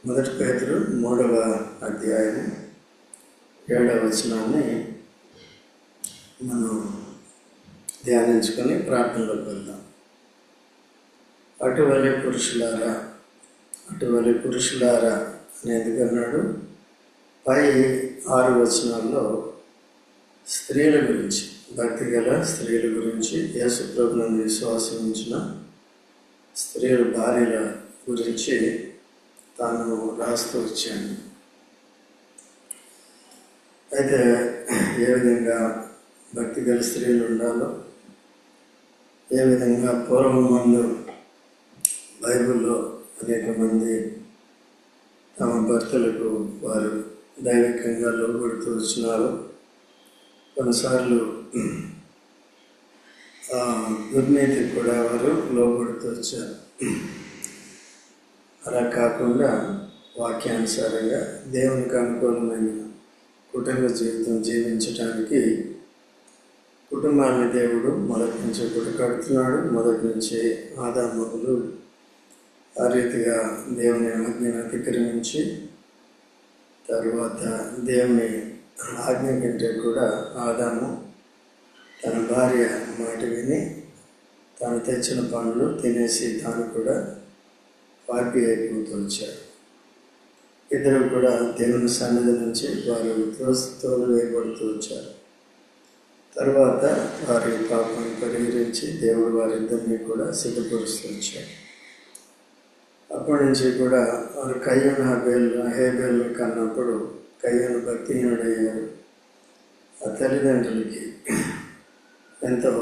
మొదటి పేతురు 3వ అధ్యాయం 7వ వచనాన్ని మనం ధ్యానించుకొని ప్రార్థనలోకి వెళ్దాం. అటువలే పురుషులారా అని ఎందుకన్నాడు? పై 6 వచనాల్లో స్త్రీల గురించి, భక్తి గల స్త్రీల గురించి, యేసు ప్రభువునందు విశ్వాసం ఉంచిన స్త్రీల భార్యల గురించి తాను రాస్తూ వచ్చాను. అయితే ఏ విధంగా భక్తి గల స్త్రీలు ఉండాలో, ఏ విధంగా పూర్వం ముందు బైబిల్లో అనేక మంది తమ భర్తలకు వారు దైవికంగా లోబడుతూ వచ్చినారు. కొన్నిసార్లు దుర్నీతికి కూడా వారు లోబడుతూ వచ్చారు. అలా కాకుండా వాక్యానుసారంగా దేవునికి అనుకూలమైన కుటుంబ జీవితం జీవించడానికి కుటుంబాన్ని దేవుడు మొదటి నుంచి కూడా కడుతున్నాడు. మొదటి నుంచి ఆదాములు ఆ రీతిగా దేవుని ఆజ్ఞను అతిక్రమించి, తరువాత దేవుని ఆజ్ఞ కంటే కూడా ఆదాము తన భార్య మాట విని తాను తెచ్చిన పండ్లు తినేసి తాను కూడా పాపి అయిపోతూ వచ్చాడు. ఇద్దరు కూడా దేవుని సన్నిధి నుంచి వారు తోలు వేయబడుతూ వచ్చారు. తర్వాత వారి పాపాన్ని పరిహరించి దేవుడు వారిద్దరినీ కూడా సిద్ధపరుస్తూ వచ్చాడు. అప్పటి నుంచి కూడా వారు కయ్యూను హేబేలు కన్నప్పుడు కయ్యూను భక్తిహీనుడయ్యాడు. ఆ తల్లిదండ్రులకి ఎంతో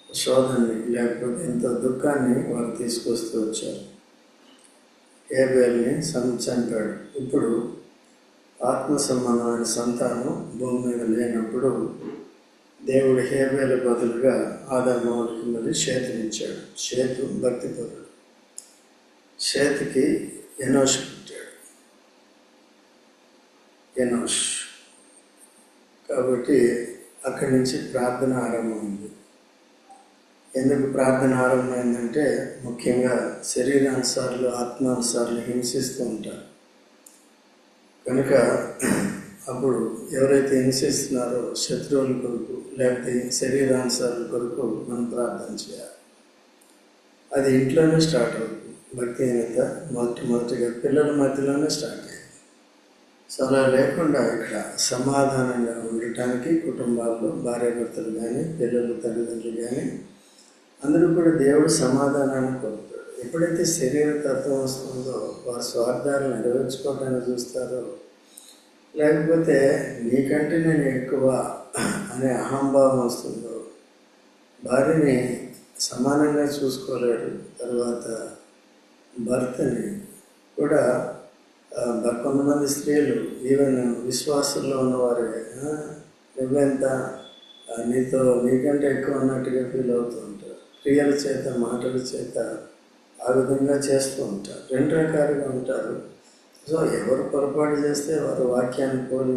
శోధనని లేకపోతే ఎంతో దుఃఖాన్ని వారు తీసుకొస్తూ వచ్చారు. హేబేల్ని చంపాడు. ఇప్పుడు ఆత్మ సంబంధమైన సంతానం భూమి మీద లేనప్పుడు దేవుడు హేబేలు బదులుగా ఆదాముకి మళ్ళీ షేతునిచ్చాడు. షేతు భక్తిపరుడు. షేతుకి ఎనోష్ పుట్టాడు. ఎనోష్ కాబట్టి అక్కడి నుంచి ప్రార్థన ఆరంభమైంది. ఎందుకు ప్రార్థన ఆరంభమైందంటే ముఖ్యంగా శరీరానుసారులు ఆత్మానుసారులు హింసిస్తూ ఉంటారు కనుక అప్పుడు ఎవరైతే హింసిస్తున్నారో శత్రువుల కొరకు లేకపోతే శరీరానుసారుల కొరకు మనం ప్రార్థన చేయాలి. అది ఇంట్లోనే స్టార్ట్ అవుతుంది. భక్తిహీనత మొదటిగా పిల్లల మధ్యలోనే స్టార్ట్ అయ్యింది. సో అలా లేకుండా ఇక్కడ సమాధానంగా ఉండటానికి కుటుంబాల్లో భార్యాభర్తలు కానీ పిల్లలు తల్లిదండ్రులు కానీ అందరూ కూడా దేవుడు సమాధానాన్ని కోరుతాడు. ఎప్పుడైతే శరీర తత్వం వస్తుందో వారి స్వార్థాలను నెరవేర్చుకోవడానికి చూస్తారో, లేకపోతే నీకంటే నేను ఎక్కువ అనే అహంభావం వస్తుందో, భార్యని సమానంగా చూసుకోలేడు. తర్వాత భర్తని కూడా కొంతమంది స్త్రీలు ఈవెన్ విశ్వాసంలో ఉన్నవారే నువ్వెంత నీకంటే ఎక్కువ అన్నట్టుగా ఫీల్ అవుతూ ఉంటారు. క్రియల చేత మాటల చేత ఆ విధంగా చేస్తూ ఉంటారు. 2 రకాలుగా ఉంటారు. సో ఎవరు పొరపాటు చేస్తే వారు వాక్యాన్ని పోలి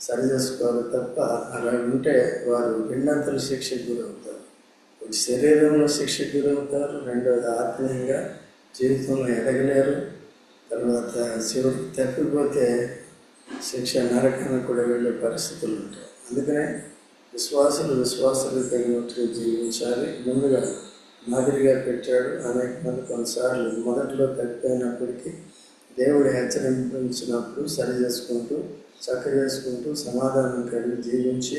సరి చేసుకోవాలి తప్ప అలా ఉంటే వారు 2 అంతల శిక్షకు గురవుతారు. ఒకటి శరీరంలో శిక్షకు గురవుతారు, రెండవది ఆత్మీయంగా జీవితంలో ఎదగలేరు. తర్వాత చివరికి తప్పిపోతే శిక్ష నరకానికి కూడా వెళ్ళే పరిస్థితులు ఉంటాయి. అందుకనే విశ్వాసులు తగినట్టుగా జీవించాలి. ముందుగా మాదిరిగా పెట్టాడు. అనేక మంది కొన్నిసార్లు మొదట్లో తప్పిపోయినప్పటికీ దేవుడు హెచ్చరించినప్పుడు సరి చేసుకుంటూ చేసుకుంటూ సమాధానం కలిగి జీవించి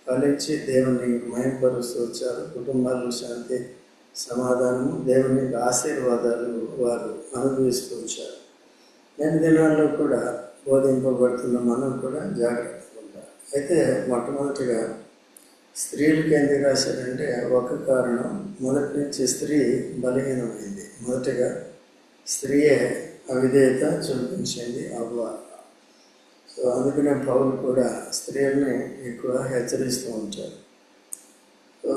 ఫలించి దేవుని మహిమపరుస్తూ వచ్చారు. కుటుంబాల్లో శాంతి సమాధానము దేవుని ఆశీర్వాదాలు వారు అనుభవిస్తూ వచ్చారు. నేటి దినాల్లో కూడా బోధింపబడుతున్న మనం కూడా జాగ్రత్తగా ఉండాలి. అయితే మొట్టమొదటిగా స్త్రీలకి ఎందుకు రాశారంటే ఒక కారణం, మొదటి నుంచి స్త్రీ బలహీనమైంది. మొదటిగా స్త్రీయే అవిధేయత చూపించింది అవ్వ. సో అందుకనే పౌలు కూడా స్త్రీలని ఎక్కువ హెచ్చరిస్తూ ఉంటారు. సో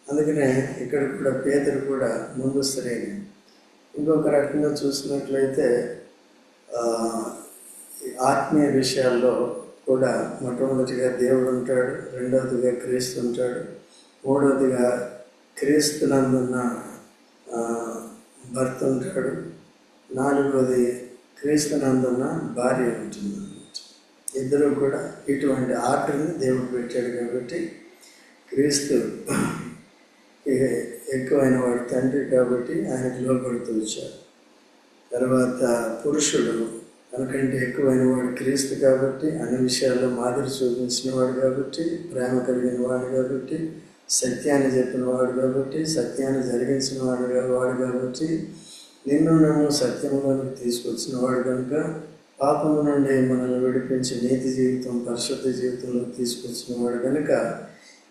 అందుకనే ఇక్కడ కూడా పేతురు కూడా ముందు స్త్రీని. ఇంకొక రకంగా చూసినట్లయితే ఆత్మీయ విషయాల్లో కూడా మొట్టమొదటిగా దేవుడు ఉంటాడు, రెండవదిగా క్రీస్తు ఉంటాడు, మూడవదిగా క్రీస్తునందున్న భర్త ఉంటాడు, నాలుగవది క్రీస్తునందున్న భార్య ఉంటుంది. ఇద్దరు కూడా ఇటువంటి ఆర్డర్ని దేవుడు పెట్టాడు కాబట్టి క్రీస్తు ఎక్కువైన వాడు తండ్రి కాబట్టి ఆయనకు లోపడుతూ వచ్చాడు. తర్వాత పురుషుడు తనకంటే ఎక్కువైన వాడు క్రీస్తు కాబట్టి, అన్ని విషయాల్లో మాదిరి చూపించిన వాడు కాబట్టి, ప్రేమ కలిగిన వాడు కాబట్టి, సత్యాన్ని చెప్పిన వాడు కాబట్టి, సత్యాన్ని జరిగించిన వాడు కాబట్టి, నిన్ను నన్ను సత్యంలోకి తీసుకొచ్చిన వాడు కనుక, పాపము నుండి మనల్ని విడిపించి నీతి జీవితం, పరిశుద్ధ జీవితంలో తీసుకొచ్చిన వాడు కనుక,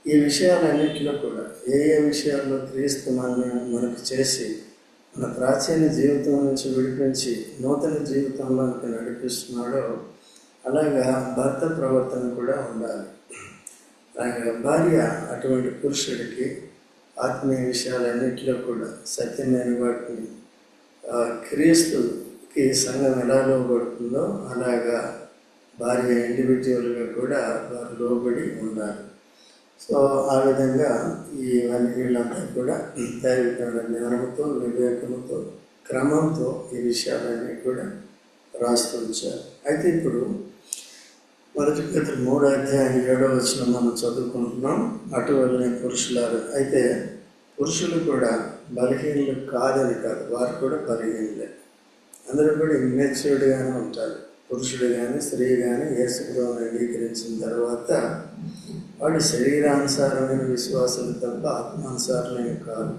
ఈ విషయాలన్నింటిలో కూడా ఏ విషయాల్లో క్రీస్తు మనకు చేసి మన ప్రాచీన జీవితం నుంచి విడిపించి నూతన జీవితంలోకి నడిపిస్తున్నాడో అలాగా భర్త ప్రవర్తన కూడా ఉండాలి. అలాగే భార్య అటువంటి పురుషుడికి ఆత్మీయ విషయాలన్నింటిలో కూడా సత్యమైన వాటిని క్రీస్తుకి సంఘం ఎలా లోబడుతుందో అలాగా భార్య ఇండివిజువల్గా కూడా వారు లోబడి ఉండాలి. సో ఆ విధంగా వీళ్ళంతా కూడా దైవికమైన జ్ఞానంతో, వివేకంతో, క్రమంతో ఈ విషయాలన్నీ కూడా రాస్తూ వచ్చారు. అయితే ఇప్పుడు 1 Peter 3:7 మనం చదువుకుంటున్నాం. అటువల్లనే పురుషులారు. అయితే పురుషులు కూడా బలహీనులు కాదని కాదు, వారు కూడా బలహీనులే. అందరూ కూడా ఇమ్మెచ్యూర్డ్గానే ఉంటారు. పురుషుడు కానీ స్త్రీ కానీ యేసుప్రభువును అంగీకరించిన తర్వాత వాడు శరీరానుసారమైన విశ్వాసాలు తప్ప ఆత్మానుసారమైన కాదు.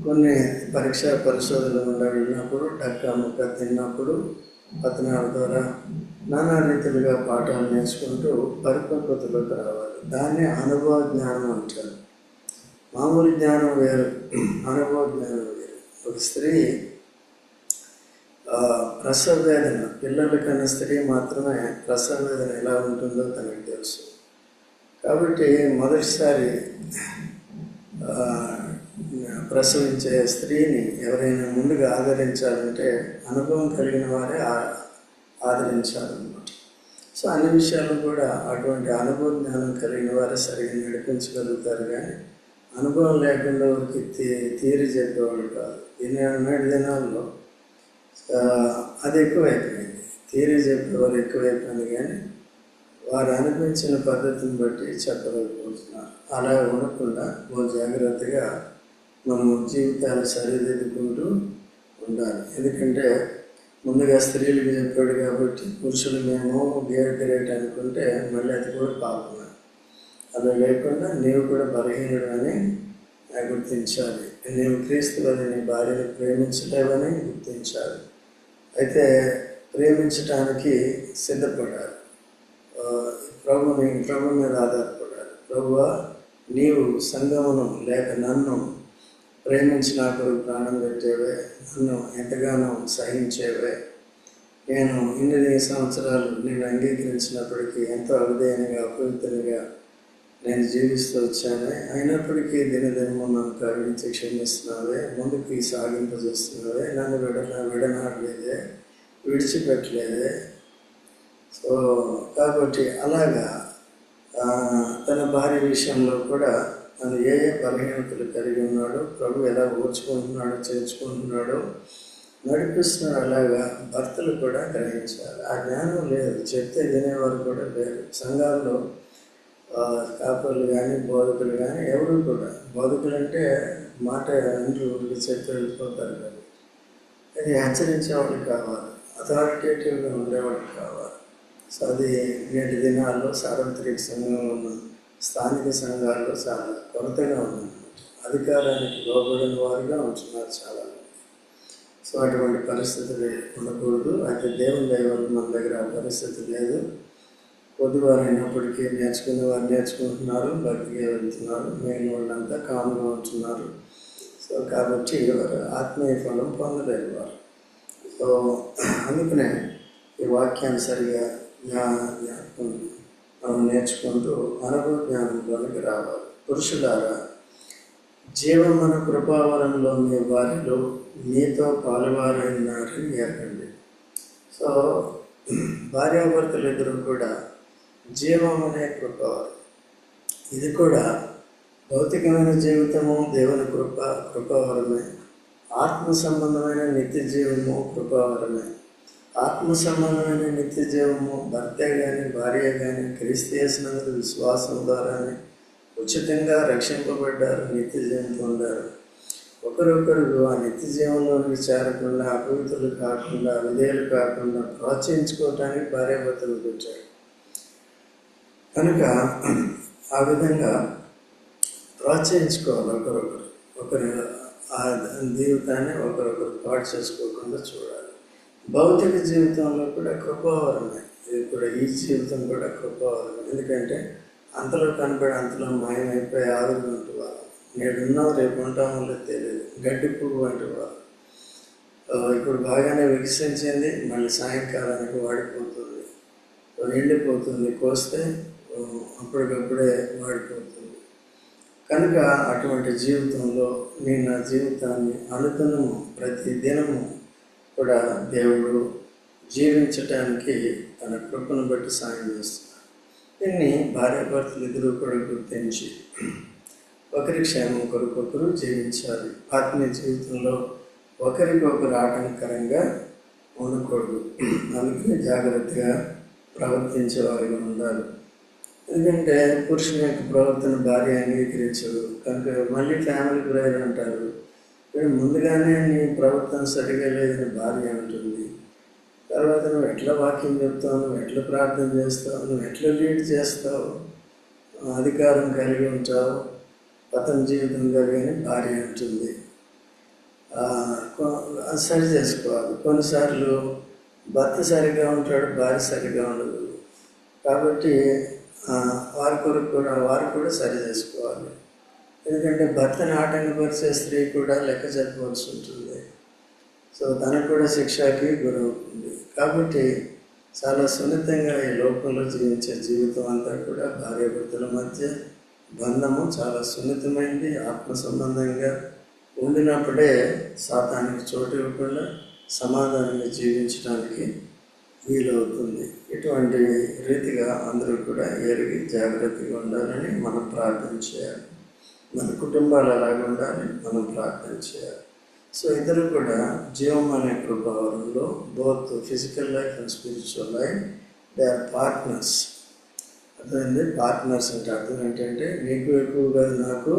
కొన్ని పరీక్షా పరిశోధనలు గుండా వెళ్ళినప్పుడు, డక్కా ముక్క తిన్నప్పుడు, పతనాల ద్వారా నానా రీతిలుగా పాఠాలు నేర్చుకుంటూ పరిపక్వతలోకి రావాలి. దాన్ని అనుభవ జ్ఞానం అంటారు. మామూలు జ్ఞానం వేరు, అనుభవ జ్ఞానం వేరు. ఒక స్త్రీ ప్రసవ వేదన, పిల్లల కన్నా స్త్రీ మాత్రమే ప్రసవ వేదన ఎలా ఉంటుందో తనకు తెలుసు. కాబట్టి మొదటిసారి ప్రసవించే స్త్రీని ఎవరైనా ముందుగా ఆదరించాలంటే అనుభవం కలిగిన వారే ఆదరించాలన్నమాట. సో అన్ని విషయాలు కూడా అటువంటి అనుభవ జ్ఞానం కలిగిన వారే సరిగ్గా నడిపించగలుగుతారు. కానీ అనుభవం లేకుండా వారికి తీరి చెప్పేవాళ్ళు కాదు. నేటి దినాల్లో అది ఎక్కువైపోయింది. థియరీ చెప్పేవారు ఎక్కువైపోయింది, కానీ వారు అనిపించిన పద్ధతిని బట్టి చెప్పలేకపోతున్నారు. అలా ఉండకుండా జాగ్రత్తగా మనం జీవితాలు సరిదిద్దుకుంటూ ఉండాలి. ఎందుకంటే ముందుగా స్త్రీలకు చెప్పాడు కాబట్టి పురుషులు మేము గ్రేట్ అనుకుంటే మళ్ళీ అది కూడా పాపమే. అలా లేకుండా నీవు కూడా బలహీనుడు అని గుర్తించాలి. నీవు క్రీస్తు వల్ల నీ భార్యను ప్రేమించలేవని గుర్తించాలి. అయితే ప్రేమించటానికి సిద్ధపడాలి. ప్రభు మీద ఆధారపడాలి. ప్రభువా, నీవు సంగమును లేక నన్ను ప్రేమించి నా కొరకు ప్రాణం పెట్టేవే, నన్ను ఎంతగానో సహించేవే. నేను ఇన్ని సంవత్సరాలు నేను అంగీకరించినప్పటికీ ఎంతో అవిధేయంగా అపవిత్రంగా నేను జీవిస్తూ వచ్చానే. అయినప్పటికీ దినదినము నన్ను కరుణించి క్షమిస్తున్నావే, ముందుకు సాగింపజేస్తున్నావే, నన్ను విడనాడలేదే, విడిచిపెట్టలేదే. సో కాబట్టి అలాగా తన భార్య విషయంలో కూడా తను ఏ బలహీనతలు కలిగి ఉన్నాడో, ప్రభు ఎలా ఓర్చుకుంటున్నాడో, చేర్చుకుంటున్నాడో, నడిపిస్తున్నాడు. అలాగా భర్తలు కూడా గ్రహించాలి. ఆ జ్ఞానం లేదు, చెప్తే వినేవారు కూడా లేరు. సంఘాల్లో కాపర్లు కానీ బోధకులు కానీ ఎవరు కూడా, బోధకులు అంటే మాట అంటూ చెప్పి వెళ్ళిపోతారు కదా, అది హెచ్చరించేవాళ్ళు కావాలి, అథారిటేటివ్గా ఉండేవాళ్ళు కావాలి. సో అది నేటి దినాల్లో సార్వత్రిక సంఘంలో ఉన్న స్థానిక సంఘాల్లో చాలా కొరతగా ఉందన్నమాట. అధికారానికి లోబడిన వారుగా ఉంటున్నారు చాలామంది. సో అటువంటి పరిస్థితులు ఉండకూడదు. అయితే దేవుని దయ వల్ల మన దగ్గర ఆ పరిస్థితి లేదు. పొద్దువారు అయినప్పటికీ నేర్చుకునే వారు నేర్చుకుంటున్నారు, భక్తిగా వెళ్తున్నారు, మిగిలిన వాళ్ళంతా కామ్గా ఉంటున్నారు. సో కాబట్టి వారు ఆత్మీయ ఫలం పొందలేరు వారు. సో అందుకనే ఈ వాక్యాన్ని సరిగా మనం నేర్చుకుంటూ అనుభవ జ్ఞానంలోనికి రావాలి. పురుషులారా, జీవమన కృపావరంలో మీ వారిలో మీతో పాలువారైనారని ఎరగండి. సో భార్యాభర్తలు ఇద్దరు కూడా జీవం అనే కృపవరం. ఇది కూడా భౌతికమైన జీవితము దేవుని కృపవరమే. ఆత్మ సంబంధమైన నిత్య జీవము కృపావరమే. ఆత్మ సంబంధమైన నిత్య జీవము భర్తే కానీ భార్య కానీ క్రీస్తు యేసునందు విశ్వాసం ద్వారానే ఉచితంగా రక్షింపబడ్డారు, నిత్య జీవం పొందారు. ఒకరొకరు ఆ నిత్య జీవంలోకి చేరకుండా, అపవిత్రులు కాకుండా, విధేయులు కాకుండా ప్రోత్సహించుకోవటానికి భార్యాభర్తలు వచ్చారు. కనుక ఆ విధంగా ప్రోత్సహించుకోవాలి. ఒకరి ఆ జీవితాన్ని ఒకరొకరు పాటు చేసుకోకుండా చూడాలి. భౌతిక జీవితంలో కూడా కృపావరమే. ఇది కూడా ఈ జీవితం కూడా కృపావరమే. ఎందుకంటే అంతలో కనపడి అంతలో మాయమైపోయి ఆవిరి వంటి వాళ్ళు, నేడున్నాం రేపు ఉంటామో లేదు తెలియదు, గడ్డి పువ్వు వంటి వాళ్ళు. ఇప్పుడు బాగానే వికసించింది, మళ్ళీ సాయంకాలానికి వాడిపోతుంది, ఎండిపోతుంది, కోస్తే అప్పటికప్పుడే వాడిపోతుంది. కనుక అటువంటి జీవితంలో నేను నా జీవితాన్ని అనుదినము ప్రతి దినము కూడా దేవుడు జీవించటానికి తన కృపను బట్టి సాయం చేస్తున్నాడు. దీన్ని భార్యాభర్తలు ఇద్దరు కూడా గుర్తించి ఒకరి క్షేమం కొరకొకరు జీవించాలి. ఆత్మీయ జీవితంలో ఒకరికొకరు ఆటంకరంగా ఉండకూడదు. అందుకని జాగ్రత్తగా ప్రవర్తించే వారిగా ఉండాలి. ఎందుకంటే పురుషుని యొక్క ప్రవర్తన భార్య అంగీకరించదు. కనుక మళ్ళీ ఫ్యామిలీ ప్రేయర్ అంటారు. ముందుగానే నీ ప్రవర్తన సరిగా లేదని భార్య అంటుంది. తర్వాత నువ్వు ఎట్లా వాక్యం చెప్తావు, నువ్వు ఎట్లా ప్రార్థన చేస్తావు, నువ్వు ఎట్లా లీడ్ చేస్తావు, అధికారం కలిగి ఉంటావు, పతన జీవితం కలిగి భార్య అంటుంది. సరి చేసుకోవాలి. కొన్నిసార్లు భర్త సరిగా ఉంటాడు, భార్య సరిగా ఉండదు. కాబట్టి వారి కూడా సరి చేసుకోవాలి. ఎందుకంటే భర్తని ఆటంకపరిచే స్త్రీ కూడా లెక్క చెప్పవలసి ఉంటుంది. సో తనకు కూడా శిక్షకి గురవుతుంది. కాబట్టి చాలా సున్నితంగా ఈ లోకంలో జీవించే జీవితం అంతా కూడా భార్యాభర్తల మధ్య బంధము చాలా సున్నితమైనది. ఆత్మ సంబంధంగా ఉండినప్పుడే సాతానికి చోటు ఇవ్వకుండా సమాధానంగా జీవించడానికి వీలవుతుంది. ఇటువంటి రీతిగా అందరూ కూడా ఎరిగి జాగ్రత్తగా ఉండాలని మనం ప్రార్థన చేయాలి. మన కుటుంబాలు అలాగే ఉండాలి, మనం ప్రార్థన చేయాలి. సో ఇద్దరు కూడా జీవం అనే కృపావరంలో both physical life and spiritual life they are partners. అర్థమైంది? పార్ట్నర్స్ అంటే అర్థం ఏంటంటే నీకు ఎక్కువ కాదు, నాకు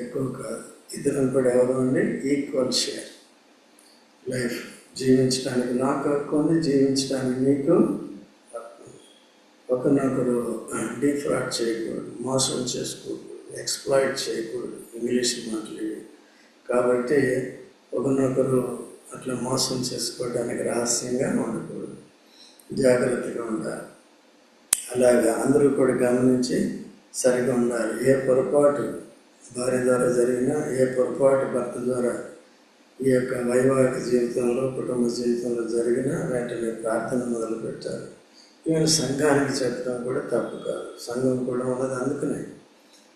ఎక్కువ కాదు. ఇద్దరం కూడా ఎవరు అండి? Equal share. లైఫ్ జీవించడానికి నాకు హక్కు ఉంది, జీవించడానికి నీకు హక్కు. ఒకరినొకరు డిఫ్రాడ్ చేయకూడదు, మోసం చేసుకోకూడదు, ఎక్స్ప్లాయిట్ చేయకూడదు, ఇంగ్లీష్ మాట్లాడి. కాబట్టి ఒకరినొకరు అట్లా మోసం చేసుకోవడానికి రహస్యంగా ఉండకూడదు, జాగ్రత్తగా ఉండాలి. అలాగా అందరూ కూడా గమనించి సరిగా ఉండాలి. ఏ పొరపాటు భార్య ద్వారా జరిగినా, ఏ పొరపాటు భర్త ద్వారా ఈ యొక్క వైవాహిక జీవితంలో, కుటుంబ జీవితంలో జరిగిన వెంటనే ప్రార్థన మొదలు పెట్టాలి. ఈవెన్ సంఘానికి చెప్పడం కూడా తప్పు కాదు. సంఘం కూడా ఉన్నది. అందుకనే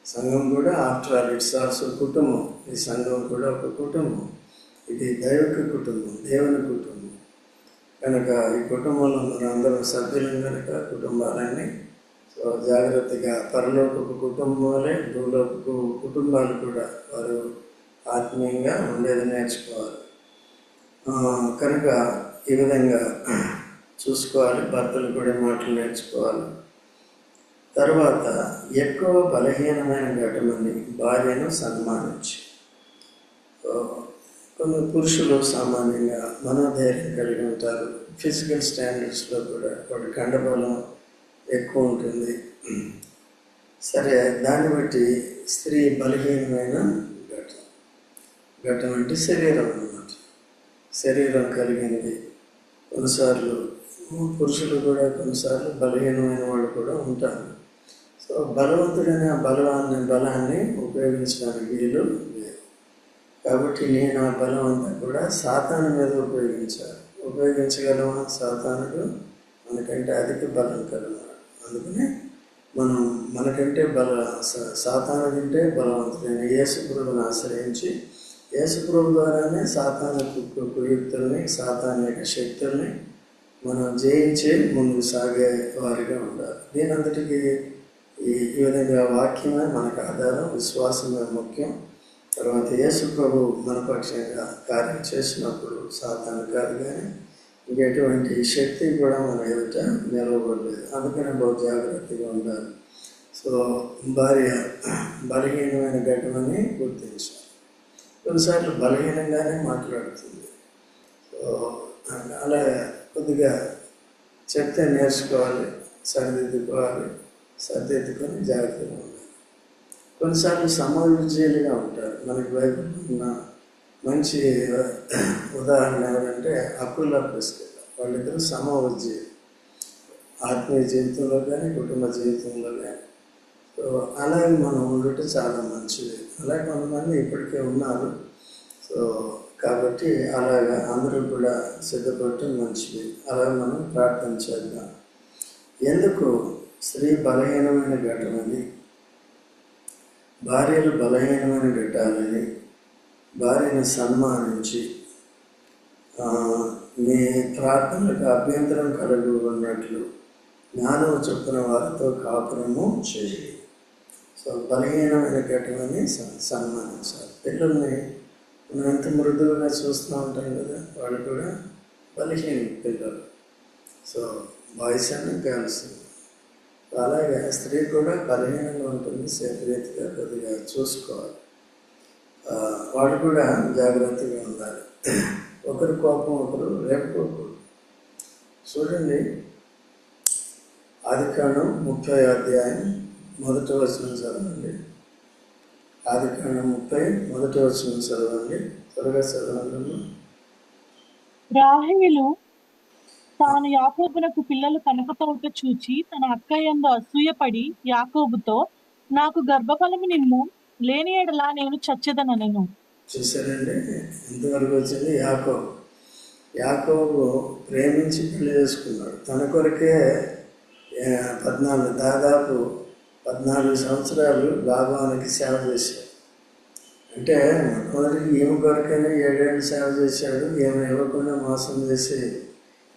సంఘం కూడా ఆఫ్టర్ ఆల్ ఇట్స్ ఆల్సో కుటుంబం. ఈ సంఘం కూడా ఒక కుటుంబం. ఇది దైవిక కుటుంబం, దేవుని కుటుంబం. కనుక ఈ కుటుంబంలో అందరూ సభ్యులం కనుక కుటుంబాలన్నీ జాగ్రత్తగా పరలోకపు కుటుంబాలే భూలోకపు కుటుంబాలు కూడా వారు ఆత్మీయంగా ఉండేది నేర్చుకోవాలి. కనుక ఈ విధంగా చూసుకోవాలి. భర్తలు కూడా మాటలు నేర్చుకోవాలి. తర్వాత ఎక్కువ బలహీనమైన ఘటమని భార్యను సన్మానించి. కొందరు పురుషులు సామాన్యంగా మనోధైర్యం కలిగి ఉంటారు. ఫిజికల్ స్టాండర్డ్స్లో కూడా వాడి కండబలం ఎక్కువ ఉంటుంది. సరే, దాన్ని బట్టి స్త్రీ బలహీనమైన ఘటన అంటే శరీరం అన్నమాట. శరీరం కలిగింది. కొన్నిసార్లు పురుషులు కూడా కొన్నిసార్లు బలహీనమైన వాళ్ళు కూడా ఉంటారు. సో బలవంతుడైన బలాన్ని ఉపయోగించడానికి వీలు లేదు. కాబట్టి నేను ఆ బలం అంతా కూడా సాతాను మీద ఉపయోగించగలమా? సాతానుడు మనకంటే అధిక బలం కలవాడు. అందుకనే మనం మనకంటే సాతాను కంటే బలవంతుడైన యేసుప్రభువుని ఆశ్రయించి యేసుప్రభు ద్వారానే సాతాను కుయుక్తుల్ని, సాతాను యొక్క శక్తుల్ని మనం జయించి ముందుకు సాగే వారిగా ఉండాలి. దీనంతటికీ ఈ విధంగా వాక్యమే మనకు ఆధారం. విశ్వాసమే ముఖ్యం. తర్వాత యేసు ప్రభు మన పక్షంగా కార్యం చేసినప్పుడు సాతాను కాదు కానీ ఇంకెటువంటి శక్తి కూడా మన ఎదుట నిలవబడలేదు. అందుకనే బహు జాగ్రత్తగా ఉండాలి. సో భార్య బలహీనమైన ఘటనని గుర్తించాలి. కొన్నిసార్లు బలహీనంగానే మాట్లాడుతుంది. సో అలా కొద్దిగా చెప్తే నేర్చుకోవాలి, సరిదిద్దుకొని జాగ్రత్తగా ఉండాలి. కొన్నిసార్లు సమవిజయులుగా ఉంటారు. మనకి బైబిల్ ఉన్న మంచి ఉదాహరణ ఎవరంటే అకుల ప్రిస్కిల్ల. వాళ్ళిద్దరూ సమవిజయులు ఆత్మీయ జీవితంలో కానీ కుటుంబ జీవితంలో కానీ. సో అలాగే మనం ఉండటం చాలా మంచిది. అలాగే కొంతమంది ఇప్పటికే ఉన్నారు. సో కాబట్టి అలాగా అందరూ కూడా సిద్ధపడటం మంచిది. అలాగే మనం ప్రార్థన చేద్దాం. ఎందుకు స్త్రీ బలహీనమైన ఘటనని, భార్యలు బలహీనమైన ఘట్టాలని భార్యను సన్మానించి మీ ప్రార్థనలకు అభ్యంతరం కలిగి ఉన్నట్లు జ్ఞానం చొప్పున వారితో కాపురము చేయాలి. సో బలహీనమైన ఘటనని సన్మానించాలి. పిల్లల్ని మనం ఎంత మృదువుగా చూస్తూ ఉంటాం కదా, వాళ్ళు కూడా బలహీన పిల్లలు. సో బాయ్స్ అని గర్ల్స్. అలాగే స్త్రీ కూడా బలహీనంగా ఉంటుంది. సేఫ్రీతిగా కొద్దిగా చూసుకోవాలి. వాళ్ళు కూడా జాగ్రత్తగా ఉండాలి. ఒకరి కోపం ఒకరు రేపుకోకూడదు. చూడండి, ఆదికాండం 30వ అధ్యాయం 1వ వచనం చదవండి. ఆదికాండం 30 1వ వచనం చదవండి. త్వరగా చదవండి. రాహేలు తాను యాకోబునకు పిల్లలు కనకపోవుట చూచి తన అక్క యందు అసూయపడి యాకోబుతో, నాకు గర్భఫలము నిమ్ము, లేని ఎడల నేను చచ్చెదనెను. చూసారండి, ఎంతవరకు వచ్చింది. యాకోబు ప్రేమించి పెళ్లి చేసుకున్నాడు. తన కొరకే దాదాపు 14 సంవత్సరాలు లాభానికి సేవ చేశాడు. అంటే మొట్టమొదటి ఈమె కొరకైనా 7 ఏళ్ళు సేవ చేశాడు. ఏమి ఇవ్వకుండా మోసం చేసి,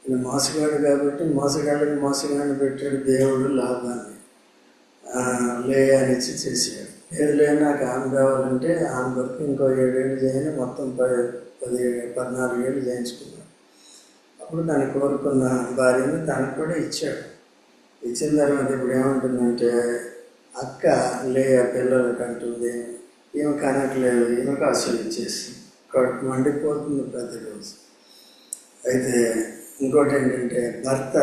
ఈయన మోసగాడు కాబట్టి మోసగాళ్ళకి మోసగాడిని పెట్టాడు దేవుడు. లాభాన్ని లేయానిచ్చి చేశాడు. ఏది లేదు నాకు ఆమె కావాలంటే ఆమె కొరకు ఇంకో 7 ఏళ్ళు చేయని మొత్తం 14 ఏళ్ళు చేయించుకున్నాడు. అప్పుడు తను కోరుకున్న భార్యను తనకు కూడా ఇచ్చాడు. ఇచ్చిన తర్వాత ఇప్పుడు ఏమంటుందంటే, అక్క పిల్లలకి అంటుంది, ఈమె కనట్లేదు, ఈమెకు అసలు ఇచ్చేసి కడుపు మండిపోతుంది ప్రతిరోజు. అయితే ఇంకోటి ఏంటంటే, భర్త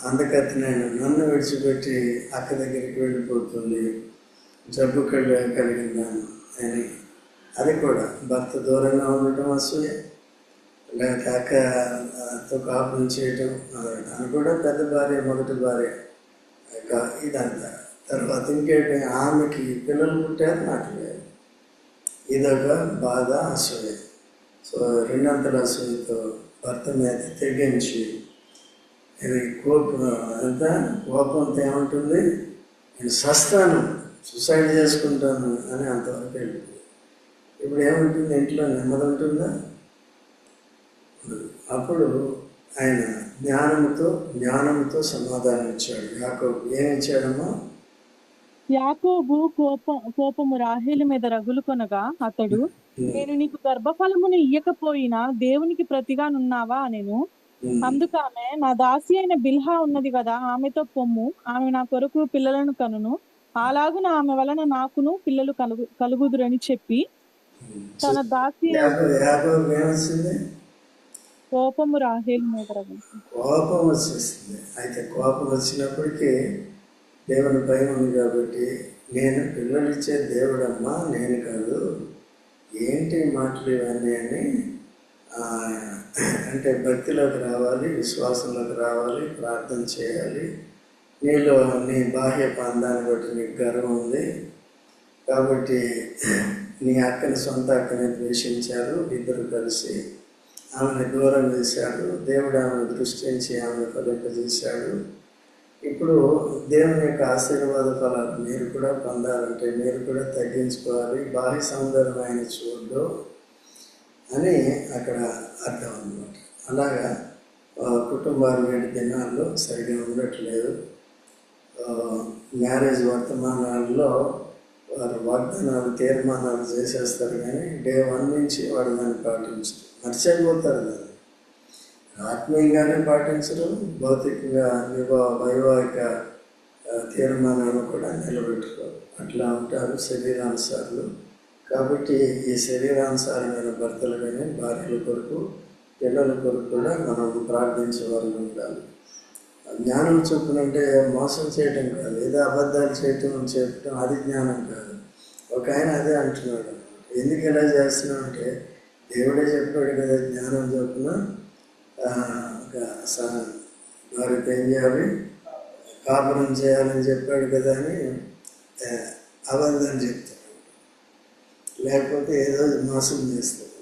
అందకత్తినైనా నన్ను విడిచిపెట్టి అక్క దగ్గరికి వెళ్ళిపోతుంది, జబ్బు కలిగిందాను అని. అది కూడా భర్త దూరంగా ఉండటం అసూయ, లేకపోతే అక్కతో కాపురం చేయటం. తను కూడా పెద్ద భార్య, మొదటి భార్య. ఇదంతా తర్వాత ఇంకేంటి, ఆమెకి పిల్లలు పుట్టారు, నాకు లేదు. ఇదొక బాధ, అసూయ. సో రెండంతల అసూయతో భర్త మీద తెగించి, ఇది కోపంతో ఏముంటుంది, నేను సస్తాను, సూసైడ్ చేసుకుంటాను అని అంతవరకు వెళ్ళిపోయింది. ఇప్పుడు ఏముంటుంది, ఇంట్లో నెమ్మది ఉంటుందా? అప్పుడు ఆయన జ్ఞానంతో సమాధానం ఇచ్చాడు. యాకోబు ఏమి ఇచ్చాడమ్మా? యాకోబు కోపము రాహేలు మీద రగులుకొనగా అతడు, నేను నీకు గర్భఫలమును ఇయ్యకపోయినా దేవునికి ప్రతిగానున్నావా అనెను. అందుకామె, నా దాసి అయిన బిల్హా ఉన్నది కదా, ఆమెతో పొమ్ము, ఆమె నా కొరకు పిల్లలను కనును, అలాగున ఆమె వలన నాకును పిల్లలు కలుగుదురని చెప్పి తన దాసి కోపము రాహేలు మీద కోపం వచ్చేసింది. అయితే కోపం వచ్చినప్పటికీ దేవుని భయం ఉంది కాబట్టి, నేను పిల్లలు ఇచ్చే దేవుడమ్మా, నేను కాదు, ఏంటి మాటలు ఇవన్నీ అని అంటే భక్తిలోకి రావాలి, విశ్వాసంలోకి రావాలి, ప్రార్థన చేయాలి. నీలో నీ బాహ్య పాందాన్ని బట్టి నీకు గర్వం ఉంది కాబట్టి నీ అక్కని, సొంత అక్కని ద్వేషించారు. ఇద్దరు కలిసి ఆమెను దూరం చేశాడు. దేవుడు ఆమెను దృష్టించి ఆమెను ఫలింపజేశాడు. ఇప్పుడు దేవుని యొక్క ఆశీర్వాద ఫలాలు మీరు కూడా పొందాలంటే మీరు కూడా తగ్గించుకోవాలి. బాహ్య సౌందర్యం ఆయన చూడు అని అక్కడ అర్థం అన్నమాట. అలాగా కుటుంబాలు 7 దినాల్లో సరిగా ఉండట్లేదు. మ్యారేజ్ వర్తమానాల్లో వారు వాగ్దానాలు తీర్మానాలు చేసేస్తారు, కానీ డే 1 నుంచి వాడు దాన్ని పాటించరు, మర్చిపోతారు దాన్ని. ఆత్మీయంగానే పాటించరు, భౌతికంగా వైవాహిక తీర్మానాలు కూడా నిలబెట్టుకోరు. అట్లా ఉంటారు శరీరానుసారులు. కాబట్టి ఈ శరీరానుసారమైన భర్తలు కానీ భార్యల కొరకు, పిల్లల కొరకు కూడా మనం ప్రార్థించేవారు ఉండాలి. జ్ఞానం చొప్పునంటే మోసం చేయటం కాదు, ఏదో అబద్ధాలు చెప్పడం అది జ్ఞానం కాదు. ఒక ఆయన అదే అంటున్నాడు, ఎందుకు ఇలా చేస్తున్నావు అంటే, దేవుడే చెప్పాడు కదా జ్ఞానం చొప్పున వారికి ఏం చేయాలి, కాపురం చేయాలని చెప్పాడు కదా అని అబద్ధం చెప్తాడు, లేకపోతే ఏదో మోసం చేస్తాడు.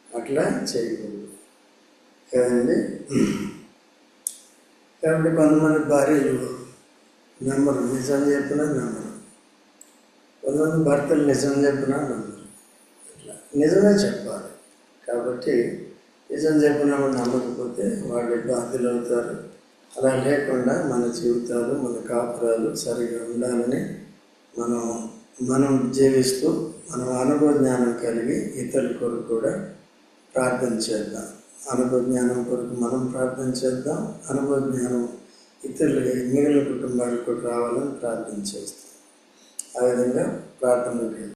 అట్లా చేయకూడదు కదండి. కాబట్టి కొంతమంది భార్యలు నమ్మరు, నిజం చెప్పినా నమ్మరు. కొంతమంది భర్తలు నిజం చెప్పినా నమ్మరు. ఇట్లా నిజమే చెప్పాలి. కాబట్టి నిజం చెప్పినప్పుడు నమ్మకపోతే వాళ్ళు బాధ్యులు అవుతారు. అలా లేకుండా మన జీవితాలు, మన కాపురాలు సరిగా ఉండాలని మనం జీవిస్తూ మనం అనుభవ జ్ఞానం కలిగి ఇతరుల కొరకు కూడా ప్రార్థన చేద్దాం. అనుభవ జ్ఞానం కొరకు మనం ప్రార్థన చేద్దాం. అనుభవ జ్ఞానం ఇతరులు మిగిలిన కుటుంబాలకు కూడా రావాలని ప్రార్థన చేస్తాం. ఆ విధంగా ప్రార్థనకి